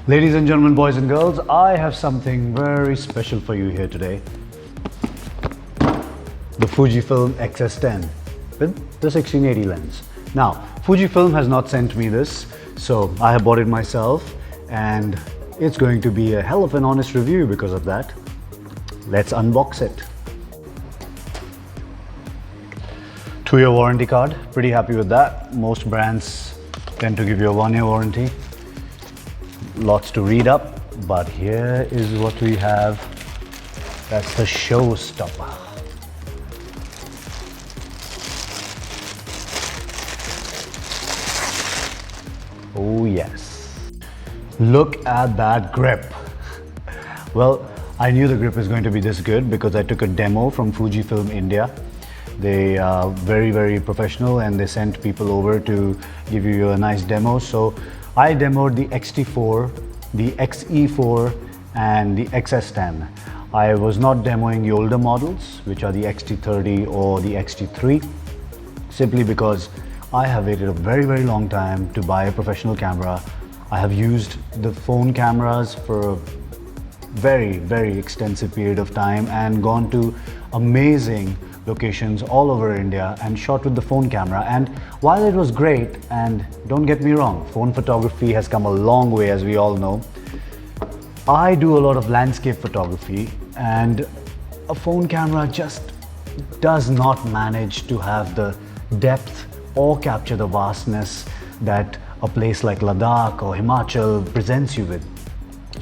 Ladies and gentlemen, boys and girls, I have something very special for you here today. The Fujifilm XS10 with the 1680 lens. Now, Fujifilm has not sent me this, so I have bought it myself, and it's going to be a hell of an honest review because of that. Let's unbox it. 2-year warranty card, pretty happy with that. Most brands tend to give you a 1-year warranty. Lots to read up, but here is what we have. That's the showstopper. Oh yes. Look at that grip. Well, I knew the grip was going to be this good because I took a demo from Fujifilm India. They are very professional and they sent people over to give you a nice demo. So I demoed the XT4, the XE4 and the XS10. I was not demoing the older models, which are the XT30 or the XT3, simply because I have waited a very long time to buy a professional camera. I have used the phone cameras for a very extensive period of time and gone to amazing locations all over India and shot with the phone camera. And while it was great, and don't get me wrong, phone photography has come a long way, as we all know. I do a lot of landscape photography, and a phone camera just does not manage to have the depth or capture the vastness that a place like Ladakh or Himachal presents you with.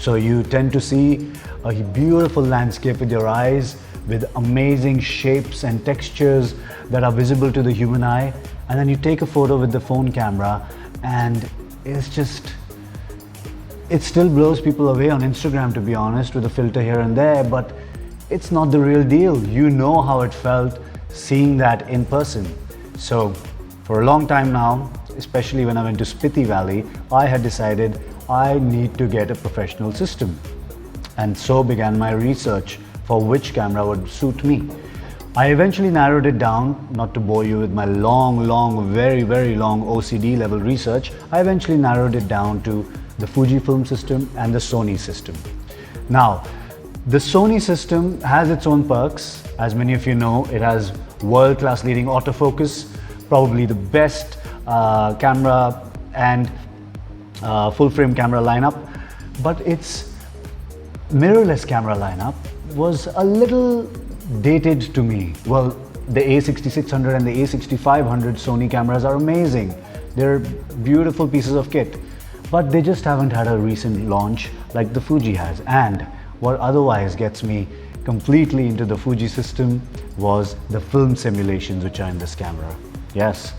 So you tend to see a beautiful landscape with your eyes, with amazing shapes and textures that are visible to the human eye, and then you take a photo with the phone camera and it still blows people away on Instagram, to be honest, with a filter here and there, but it's not the real deal. You know how it felt seeing that in person. So for a long time now, especially when I went to Spiti Valley, I had decided I need to get a professional system, and so began my research for which camera would suit me. I eventually narrowed it down, not to bore you with my very long OCD level research. I eventually narrowed it down to the Fujifilm system and the Sony system. Now, the Sony system has its own perks. As many of you know, it has world-class leading autofocus, probably the best camera and full-frame camera lineup, but its mirrorless camera lineup was a little dated to me. Well, the a6600 and the a6500 Sony cameras are amazing. They're beautiful pieces of kit, but they just haven't had a recent launch like the Fuji has. And what otherwise gets me completely into the Fuji system was the film simulations which are in this camera. Yes,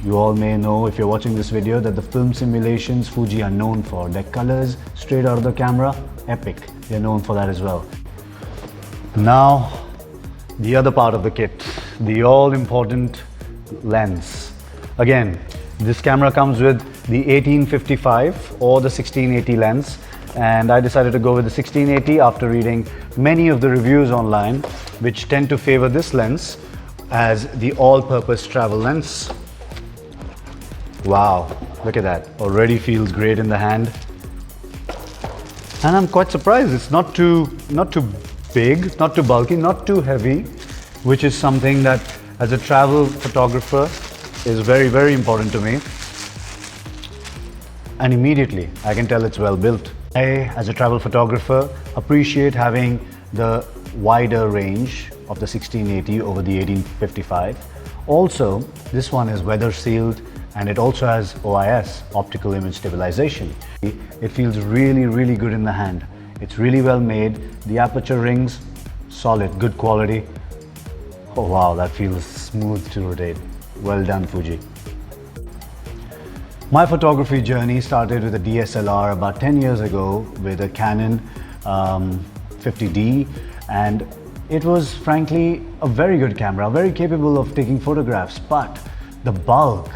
you all may know, if you're watching this video, that the film simulations Fuji are known for. Their colors straight out of the camera, epic. They're known for that as well. Now, the other part of the kit, the all-important lens. Again, this camera comes with the 1855 or the 1680 lens, and I decided to go with the 1680 after reading many of the reviews online, which tend to favor this lens as the all-purpose travel lens. Wow, look at that. Already feels great in the hand. And I'm quite surprised it's not too big, not too bulky, not too heavy, which is something that as a travel photographer is very important to me. And immediately I can tell it's well built. I, as a travel photographer, appreciate having the wider range of the 1680 over the 1855. Also, this one is weather sealed, and it also has OIS, optical image stabilization. It feels really good in the hand. It's really well made. The aperture rings, solid, good quality. Oh wow, that feels smooth to rotate. Well done, Fuji. My photography journey started with a DSLR about 10 years ago with a Canon 50D, and it was frankly a very good camera, very capable of taking photographs, but the bulk,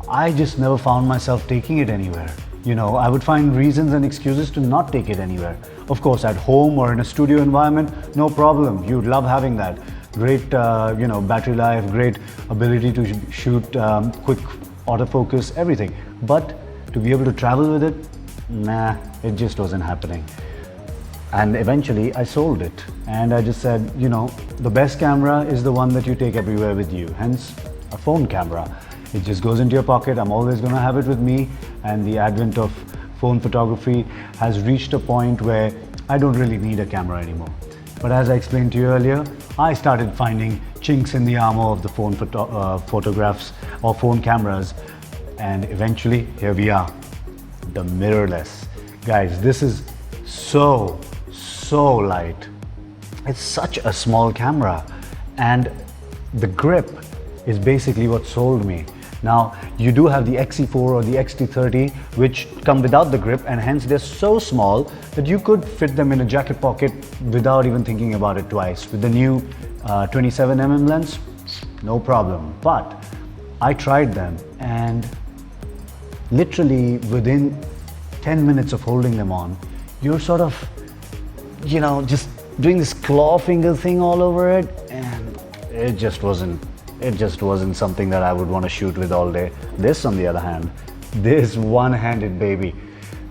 I just never found myself taking it anywhere. You know, I would find reasons and excuses to not take it anywhere. Of course, at home or in a studio environment, no problem. You'd love having that. Great, battery life, great ability to shoot quick autofocus, everything. But to be able to travel with it, nah, it just wasn't happening. And eventually I sold it, and I just said, you know, the best camera is the one that you take everywhere with you, hence a phone camera. It just goes into your pocket. I'm always going to have it with me, and the advent of phone photography has reached a point where I don't really need a camera anymore. But as I explained to you earlier, I started finding chinks in the armor of the phone photographs or phone cameras, and eventually here we are, the mirrorless. Guys, this is so light. It's such a small camera, and the grip is basically what sold me. Now, you do have the XE4 or the XT30 which come without the grip, and hence they're so small that you could fit them in a jacket pocket without even thinking about it twice. With the new 27mm lens, no problem. But I tried them, and literally within 10 minutes of holding them on, you're sort of, you know, just doing this claw finger thing all over it, and it just wasn't something that I would want to shoot with all day. This, on the other hand, this one-handed baby.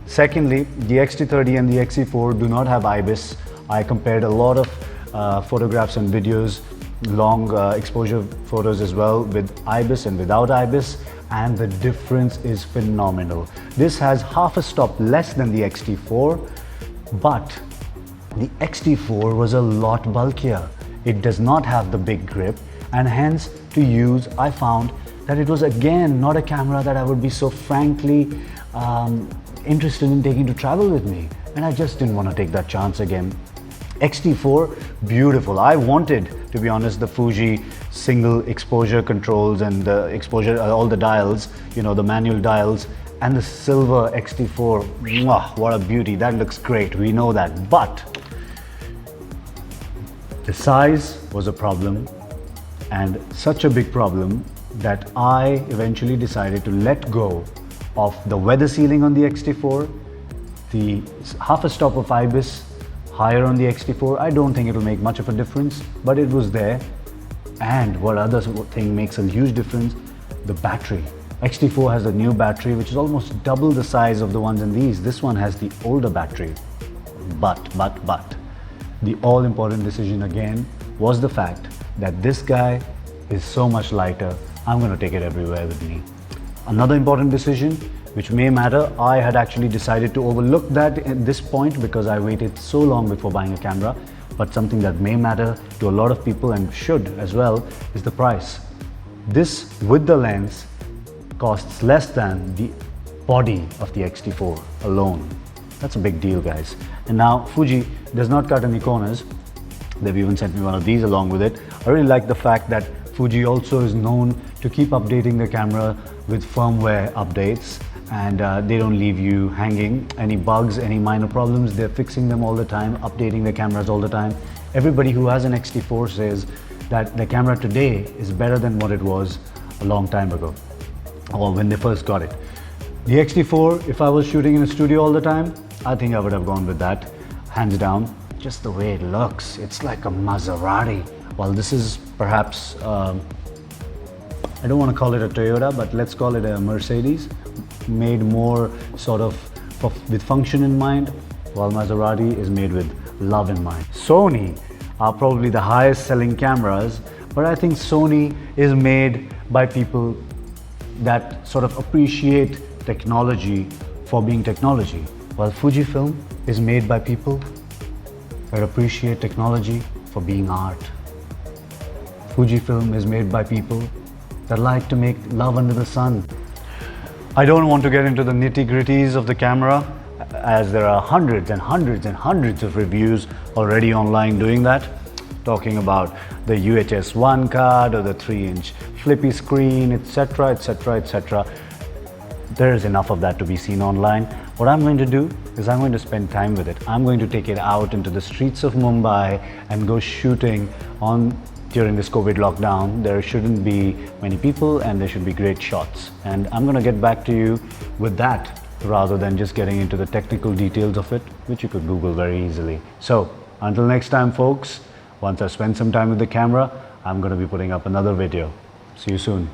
Secondly, the XT30 and the XE4 do not have IBIS. I compared a lot of photographs and videos, long exposure photos as well, with IBIS and without IBIS, and the difference is phenomenal. This has half a stop less than the XT4, but the XT4 was a lot bulkier. It does not have the big grip, and hence to use, I found that it was again not a camera that I would be so frankly interested in taking to travel with me, and I just didn't want to take that chance again. XT4, beautiful. I wanted, to be honest, the Fuji single exposure controls and the exposure, all the dials, you know, the manual dials, and the silver XT4. Mwah, what a beauty. That looks great, we know that. But the size was a problem, and such a big problem that I eventually decided to let go of the weather sealing on the XT4, the half a stop of IBIS higher on the XT4. I don't think it will make much of a difference, but it was there. And what other thing makes a huge difference? The battery. XT4 has a new battery which is almost double the size of the ones in these. This one has the older battery. But the all-important decision again was the fact that this guy is so much lighter. I'm going to take it everywhere with me. Another important decision which may matter, I had actually decided to overlook that at this point because I waited so long before buying a camera, but something that may matter to a lot of people and should as well is the price. This with the lens costs less than the body of the XT4 alone. That's a big deal, guys. And now Fuji does not cut any corners. They've even sent me one of these along with it. I really like the fact that Fuji also is known to keep updating the camera with firmware updates, and they don't leave you hanging. Any bugs, any minor problems, they're fixing them all the time, updating the cameras all the time. Everybody who has an XT4 says that the camera today is better than what it was a long time ago, or when they first got it. The XT4, if I was shooting in a studio all the time, I think I would have gone with that, hands down. Just the way it looks, it's like a Maserati. While this is perhaps, I don't want to call it a Toyota, but let's call it a Mercedes, made more sort of with function in mind, while Maserati is made with love in mind. Sony are probably the highest selling cameras, but I think Sony is made by people that sort of appreciate technology for being technology, while Fujifilm is made by people that appreciate technology for being art. Fujifilm is made by people that like to make love under the sun. I don't want to get into the nitty-gritties of the camera, as there are hundreds and hundreds and hundreds of reviews already online doing that, talking about the UHS-1 card or the 3-inch flippy screen, etc, etc, etc. There is enough of that to be seen online. What I'm going to do is I'm going to spend time with it. I'm going to take it out into the streets of Mumbai and go shooting during this COVID lockdown. There shouldn't be many people and there should be great shots. And I'm going to get back to you with that rather than just getting into the technical details of it, which you could Google very easily. So until next time, folks, once I spend some time with the camera, I'm going to be putting up another video. See you soon.